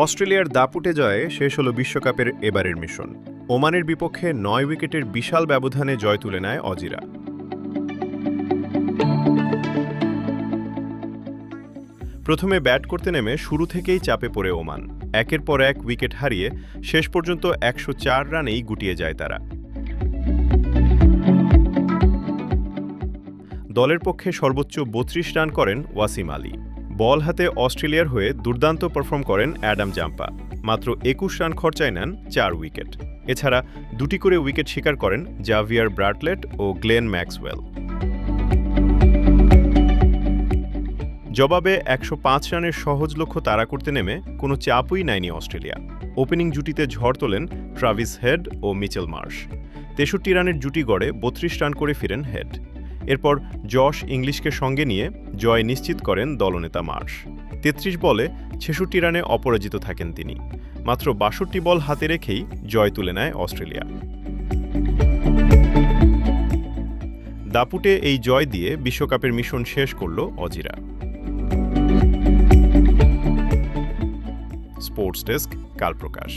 অস্ট্রেলিয়ার দাপুটে জয়ে শেষ হল বিশ্বকাপের এবারের মিশন। ওমানের বিপক্ষে ৯ উইকেটের বিশাল ব্যবধানে জয় তুলে নেয় অজিরা। প্রথমে ব্যাট করতে নেমে শুরু থেকেই চাপে পড়ে ওমান। একের পর এক উইকেট হারিয়ে শেষ পর্যন্ত ১০৪ রানেই গুটিয়ে যায় তারা। দলের পক্ষে সর্বোচ্চ ৩২ রান করেন ওয়াসিম আলী। বল হাতে অস্ট্রেলিয়ার হয়ে দুর্দান্ত পারফর্ম করেন অ্যাডাম জাম্পা। মাত্র ২১ রান খরচায় নেন ৪ উইকেট। এছাড়া দুটি করে উইকেট শিকার করেন জাভিয়ার ব্রাটলেট ও গ্লেন ম্যাক্সওয়েল। জবাবে ১০৫ রানের সহজ লক্ষ্য তাড়া করতে নেমে কোনো চাপই নেয়নি অস্ট্রেলিয়া। ওপেনিং জুটিতে ঝড় তোলেন ট্রাভিস হেড ও মিচেল মার্শ। ৬৩ রানের জুটি গড়ে ৩২ রান করে ফিরেন হেড। এরপর জশ ইংলিশকে সঙ্গে নিয়ে জয় নিশ্চিত করেন দলনেতা মার্শ। ৩৩ বলে ৬৬ রানে অপরাজিত থাকেন তিনি। মাত্র ৬২ বল হাতে রেখেই জয় তুলে নেয় অস্ট্রেলিয়া। দাপুটে এই জয় দিয়ে বিশ্বকাপের মিশন শেষ করল অজিরা। স্পোর্টস ডেস্ক, কাল প্রকাশ।